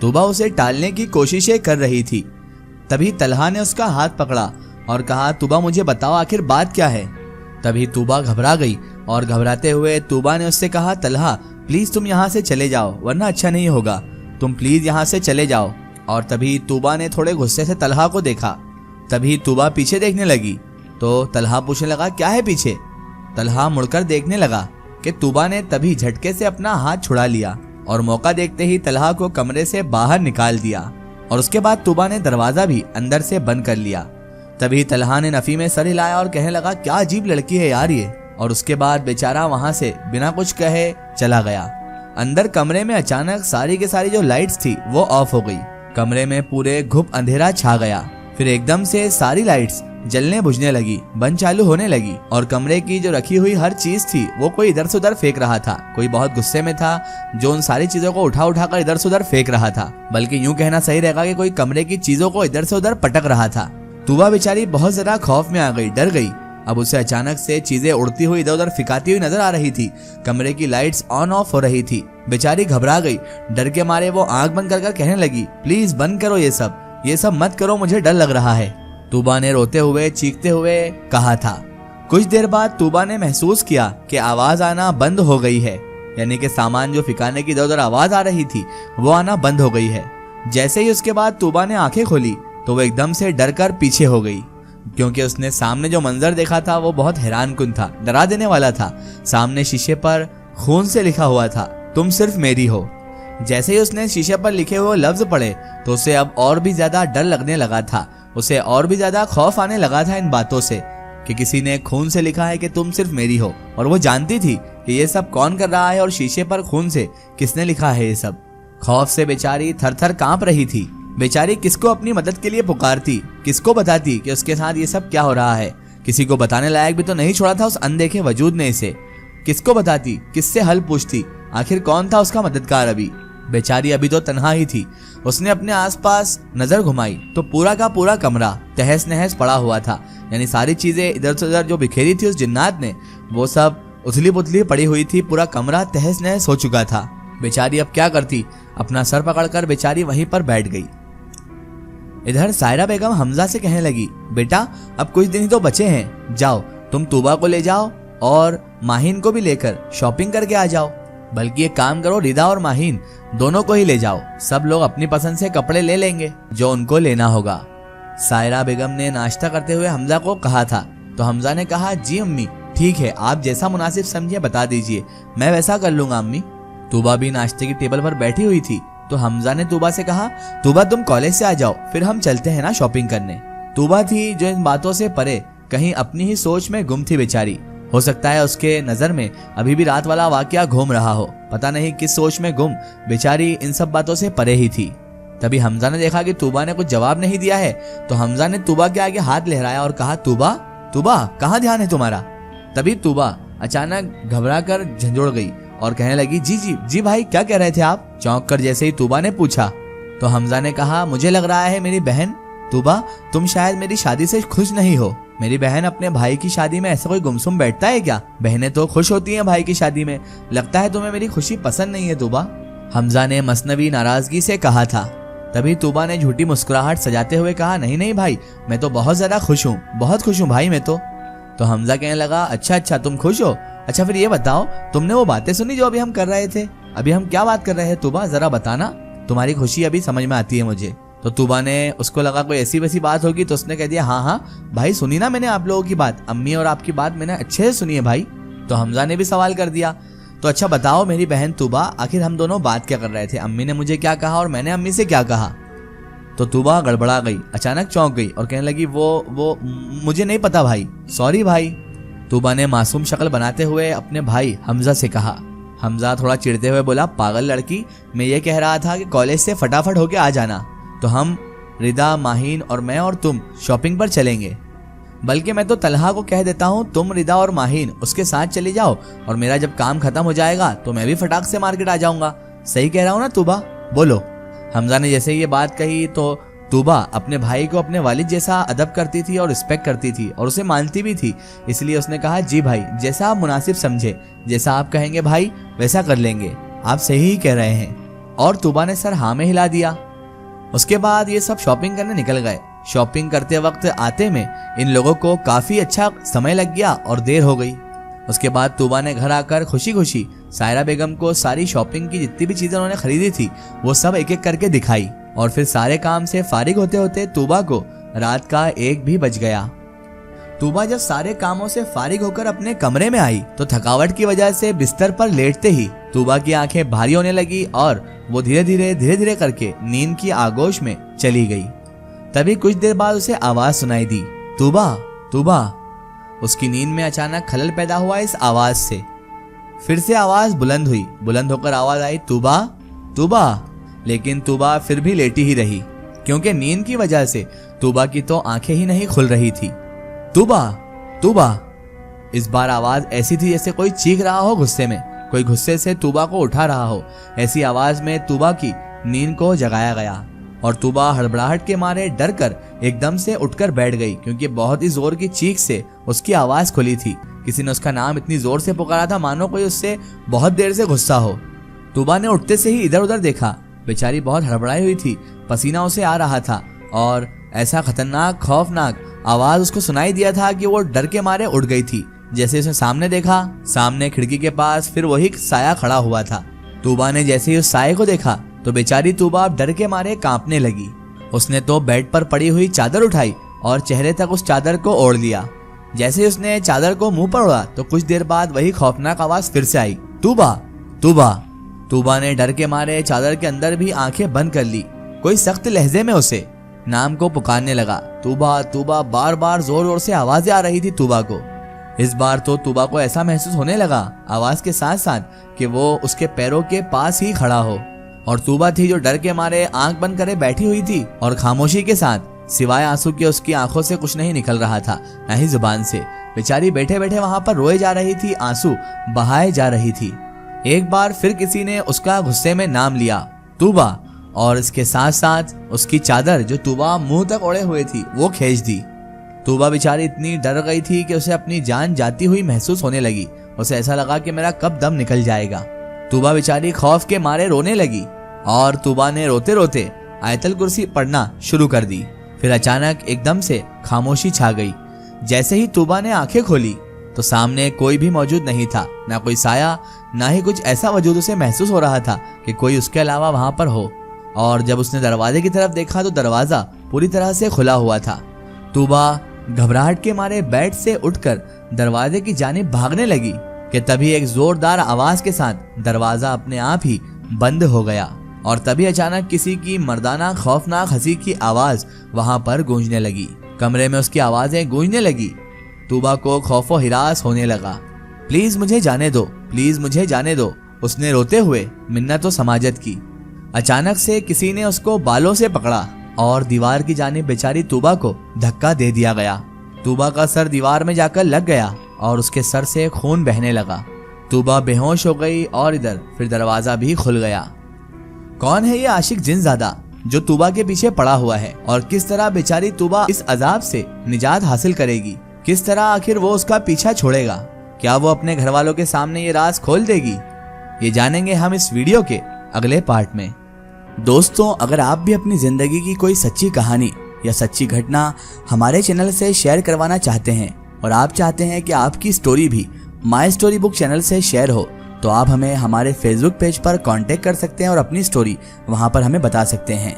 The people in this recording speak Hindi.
तूबा उसे टालने की कोशिशें कर रही थी। तभी तलहा ने उसका हाथ पकड़ा और कहा, तूबा मुझे बताओ आखिर बात क्या है। तभी तूबा घबरा गई और घबराते हुए तूबा ने उससे कहा, तलहा प्लीज तुम यहाँ से चले जाओ वरना अच्छा नहीं होगा, तुम प्लीज यहाँ से चले जाओ। और तभी तूबा ने थोड़े गुस्से से तलहा को देखा। तभी तूबा पीछे देखने लगी तो तलहा पूछने लगा, क्या है पीछे। तलहा मुड़कर देखने लगा कि तूबा ने तभी झटके से अपना हाथ छुड़ा लिया और मौका देखते ही तलहा को कमरे से बाहर निकाल दिया और उसके बाद तूबा ने दरवाजा भी अंदर से बंद कर लिया। तभी तलहा ने नफी में सर हिलाया और कहने लगा, क्या अजीब लड़की है यार ये। और उसके बाद बेचारा वहां से बिना कुछ कहे चला गया। अंदर कमरे में अचानक सारी की सारी जो लाइट्स थी वो ऑफ हो गई। कमरे में पूरे घुप अंधेरा छा गया। फिर एकदम से सारी लाइट्स जलने बुझने लगी, बंद चालू होने लगी और कमरे की जो रखी हुई हर चीज थी वो कोई इधर से उधर फेंक रहा था। कोई बहुत गुस्से में था जो उन सारी चीजों को उठा उठा कर इधर से उधर फेंक रहा था, बल्कि यूं कहना सही रहेगा कि कोई कमरे की चीजों को इधर से उधर पटक रहा था। तूबा बेचारी बहुत ज्यादा खौफ में आ गई, डर गई। अब उसे अचानक से चीजें उड़ती हुई इधर उधर फिकाती हुई नजर आ रही थी। कमरे की लाइट्स ऑन ऑफ हो रही थी। बेचारी घबरा गई। डर के मारे वो आंख बंद कर कहने लगी, प्लीज बंद करो ये सब मत करो, मुझे डर लग रहा है। तूबा ने रोते हुए चीखते हुए कहा था। कुछ देर बाद तूबा ने महसूस किया कि आवाज आना बंद हो गई है, यानी कि सामान जो फिकाने की इधर उधर आवाज आ रही थी वो आना बंद हो गई है। जैसे ही उसके बाद तूबा ने आंखें खोली तो वो एकदम से डर कर पीछे हो गई, क्योंकि उसने सामने जो मंजर देखा था वो बहुत हैरानकुन था, डरा देने वाला था। सामने शीशे पर खून से लिखा हुआ था, तुम सिर्फ मेरी हो। जैसे ही उसने शीशे पर लिखे हुए लफ्ज पढ़े तो उसे अब और भी ज्यादा डर लगने लगा था। उसे और भी ज्यादा खौफ आने लगा था इन बातों से कि किसी ने खून से लिखा है कि तुम सिर्फ मेरी हो। और वो जानती थी कि ये सब कौन कर रहा है और शीशे पर खून से किसने लिखा है ये सब। खौफ से बेचारी थर थर कांप रही थी। बेचारी किसको अपनी मदद के लिए पुकारती, किसको बताती कि उसके साथ ये सब क्या हो रहा है। किसी को बताने लायक भी तो नहीं छोड़ा था उस अनदेखे वजूद ने इसे। किसको बताती, किससे हल पूछती, आखिर कौन था उसका मददगार। अभी बेचारी अभी तो तन्हा ही थी। उसने अपने आसपास नजर घुमाई तो पूरा का पूरा कमरा तहस नहस पड़ा हुआ था, यानी सारी चीजें इधर से उधर जो बिखेरी थी उस जिन्नात ने वो सब उथली पुथली पड़ी हुई थी। पूरा कमरा तहस नहस हो चुका था। बेचारी अब क्या करती, अपना सर पकड़कर बेचारी वहीं पर बैठ गई। इधर सायरा बेगम हमजा से कहने लगी, बेटा अब कुछ दिन ही तो बचे हैं, जाओ तुम तूबा को ले जाओ और माहिन को भी लेकर शॉपिंग करके आ जाओ। बल्कि एक काम करो, रिदा और माहिन दोनों को ही ले जाओ, सब लोग अपनी पसंद से कपड़े ले लेंगे जो उनको लेना होगा। सायरा बेगम ने नाश्ता करते हुए हमजा को कहा था तो हमजा ने कहा, जी अम्मी ठीक है, आप जैसा मुनासिब समझिए बता दीजिए, मैं वैसा कर लूंगा अम्मी। तूबा भी नाश्ते की टेबल पर बैठी हुई थी तो हमजा ने तूबा से कहा, तूबा तुम कॉलेज से आ जाओ फिर हम चलते हैं ना शॉपिंग करने। तूबा थी जो इन बातों से परे कहीं अपनी ही सोच में गुम थी बेचारी। हो सकता है उसके नजर में अभी भी रात वाला वाकया घूम रहा हो, पता नहीं किस सोच में गुम बेचारी इन सब बातों से परे ही थी। तभी हमजा ने देखा कि तूबा ने कुछ जवाब नहीं दिया है तो हमजा ने तूबा के आगे हाथ लहराया और कहा, तूबा तूबा कहाँ ध्यान है तुम्हारा। तभी तूबा अचानक घबरा कर झंझोड़ गई और कहने लगी, जी जी जी भाई क्या कह रहे थे आप। चौंक कर जैसे ही तूबा ने पूछा तो हमजा ने कहा, मुझे लग रहा है मेरी बहन तूबा तुम शायद मेरी शादी से खुश नहीं हो। मेरी बहन अपने भाई की शादी में ऐसा कोई गुमसुम बैठता है क्या? बहनें तो खुश होती हैं भाई की शादी में, लगता है तुम्हें मेरी खुशी पसंद नहीं है तूबा। हमजा ने मसनवी नाराजगी से कहा था। तभी तूबा ने झूठी मुस्कुराहट सजाते हुए कहा, नहीं नहीं भाई मैं तो बहुत ज्यादा खुश हूँ, बहुत खुश हूँ भाई मैं तो हमजा कहने लगा, अच्छा अच्छा तुम खुश हो, अच्छा फिर ये बताओ तुमने वो बातें सुनी जो अभी हम कर रहे थे, अभी हम क्या बात कर रहे हैं तूबा, जरा बताना, तुम्हारी खुशी अभी समझ में आती है मुझे। तो तूबा ने उसको लगा कोई ऐसी वैसी बात होगी तो उसने कह दिया, हाँ हाँ भाई सुनी ना मैंने आप लोगों की बात, अम्मी और आपकी बात मैंने अच्छे से सुनी है भाई। तो हमजा ने भी सवाल कर दिया, तो अच्छा बताओ मेरी बहन तूबा आखिर हम दोनों बात क्या कर रहे थे, अम्मी ने मुझे क्या कहा और मैंने अम्मी से क्या कहा। तो तूबा गड़बड़ा गई, अचानक चौंक गई और कहने लगी, वो मुझे नहीं पता भाई, सॉरी भाई। तूबा ने मासूम शक्ल बनाते हुए अपने भाई हमजा से कहा। हमजा थोड़ा चिढ़ते हुए बोला, पागल लड़की, मैं ये कह रहा था कि कॉलेज से फटाफट होके आ जाना, तो हम रिदा माहीन और मैं और तुम शॉपिंग पर चलेंगे। बल्कि मैं तो तलहा को कह देता हूँ तुम रिदा और माहीन उसके साथ चली जाओ और मेरा जब काम खत्म हो जाएगा तो मैं भी फटाक से मार्केट आ जाऊंगा। सही कह रहा हूँ ना तूबा, बोलो। हमजा ने जैसे ये बात कही तो तूबा अपने भाई को अपने वालिद जैसा अदब करती थी और रिस्पेक्ट करती थी और उसे मानती भी थी, इसलिए उसने कहा, जी भाई जैसा आप मुनासिब समझे, जैसा आप कहेंगे भाई वैसा कर लेंगे, आप सही ही कह रहे हैं। और तूबा ने सर हाँ में हिला दिया। उसके बाद ये सब शॉपिंग करने निकल गए। शॉपिंग करते वक्त आते में इन लोगों को काफी अच्छा समय लग गया और देर हो गई। उसके बाद तूबा ने घर आकर खुशी खुशी सायरा बेगम को सारी शॉपिंग की जितनी भी चीजें उन्होंने खरीदी थी वो सब एक एक करके दिखाई। और फिर सारे काम से फारिग होते होते तूबा को रात का 1 भी बज गया। तूबा जब सारे कामों से फारिग होकर अपने कमरे में आई तो थकावट की वजह से बिस्तर पर लेटते ही तूबा की आंखें भारी होने लगी और वो धीरे धीरे करके नींद की आगोश में चली गई। तभी कुछ देर बाद उसे आवाज सुनाई दी, तूबा तूबा। उसकी नींद में अचानक खलल पैदा हुआ इस आवाज से। फिर से आवाज बुलंद हुई, बुलंद होकर आवाज आई, तूबा तूबा। लेकिन तूबा फिर भी लेटी ही रही क्योंकि नींद की वजह से तूबा की तो आंखें ही नहीं खुल रही थी। तूबा तूबा। इस बार आवाज ऐसी थी जैसे कोई चीख रहा हो गुस्से में, कोई गुस्से से तूबा को उठा रहा हो। ऐसी आवाज में तूबा की नींद को जगाया गया और तूबा हड़बड़ाहट के मारे डर कर एकदम से उठकर बैठ गई क्योंकि बहुत ही जोर की चीख से उसकी आवाज खुली थी। किसी ने उसका नाम इतनी जोर से पुकारा था मानो कोई उससे बहुत देर से गुस्सा हो। तूबा ने उठते से ही इधर उधर देखा। बेचारी बहुत हड़बड़ाई हुई थी, पसीना उसे आ रहा था और ऐसा खतरनाक खौफनाक आवाज उसको सुनाई दिया था कि वो डर के मारे उठ गई थी। जैसे उसने सामने देखा, सामने खिड़की के पास फिर वही साया खड़ा हुआ था। तूबा ने जैसे ही उस साये को देखा तो बेचारी तूबा डर के मारे कांपने लगी। उसने तो बेड पर पड़ी हुई चादर उठाई और चेहरे तक उस चादर को ओढ़ लिया। जैसे ही उसने चादर को मुंह पर ओढ़ा तो कुछ देर बाद वही खौफनाक आवाज फिर से आई, तूबा तूबा। तूबा ने डर के मारे चादर के अंदर भी आंखें बंद कर ली। कोई सख्त लहजे में उसे नाम को पुकारने लगा, तूबा तूबा। बार बार जोर जोर से आवाजें आ रही थी तूबा को। इस बार तो तूबा को ऐसा महसूस होने लगा आवाज के साथ साथ कि वो उसके पैरों के पास ही खड़ा हो। और तूबा थी जो डर के मारे आंख बंद करे बैठी हुई थी और खामोशी के साथ सिवाय आंसू के उसकी आंखों से कुछ नहीं निकल रहा था, न ही जुबान से। बेचारी बैठे बैठे वहां पर रोए जा रही थी, आंसू बहाए जा रही थी। एक बार फिर किसी ने उसका गुस्से में नाम लिया, तूबा। और इसके साथ साथ उसकी चादर जो तूबा मुंह तक ओढ़े हुए थी वो खींच दी। तूबा बेचारी इतनी डर गई थी कि उसे अपनी जान जाती हुई महसूस होने लगी। उसे ऐसा लगा कि मेरा कब दम निकल जाएगा। तूबा बेचारी खौफ के मारे रोने लगी और तूबा ने रोते रोते आयतल कुर्सी पढ़ना शुरू कर दी। फिर अचानक एकदम से खामोशी छा गई। जैसे ही तूबा ने आंखें खोली तो सामने कोई भी मौजूद नहीं था, ना कोई साया, ना ही कुछ ऐसा वजूद उसे महसूस हो रहा था कि कोई उसके अलावा वहां पर हो। और जब उसने दरवाजे की तरफ देखा तो दरवाजा पूरी तरह से खुला हुआ था। तूबा घबराहट के मारे बेड से उठकर दरवाजे की जानिब भागने लगी कि तभी एक जोरदार आवाज के साथ दरवाजा अपने आप ही बंद हो गया। और तभी अचानक किसी की मर्दाना खौफनाक हंसी की आवाज वहां पर गूंजने लगी। कमरे में उसकी आवाजें गूंजने लगी। तूबा को खौफो हिरास होने लगा। प्लीज मुझे जाने दो, प्लीज मुझे जाने दो, उसने रोते हुए मिन्नत व समाजत की। अचानक से किसी ने उसको बालों से पकड़ा और दीवार की जानिब बेचारी तूबा को धक्का दे दिया गया। तूबा का सर दीवार में जाकर लग गया और उसके सर से खून बहने लगा। तूबा बेहोश हो गई और इधर फिर दरवाजा भी खुल गया। कौन है ये आशिक जिनज़ादा जो तूबा के पीछे पड़ा हुआ है और किस तरह बेचारी तूबा इस अजाब से निजात हासिल करेगी? किस तरह आखिर वो उसका पीछा छोड़ेगा? क्या वो अपने घर वालों के सामने ये राज खोल देगी? ये जानेंगे हम इस वीडियो के अगले पार्ट में। दोस्तों, अगर आप भी अपनी जिंदगी की कोई सच्ची कहानी या सच्ची घटना हमारे चैनल से शेयर करवाना चाहते हैं और आप चाहते हैं कि आपकी स्टोरी भी माय स्टोरी बुक चैनल से शेयर हो, तो आप हमें हमारे फेसबुक पेज पर कांटेक्ट कर सकते हैं और अपनी स्टोरी वहां पर हमें बता सकते हैं।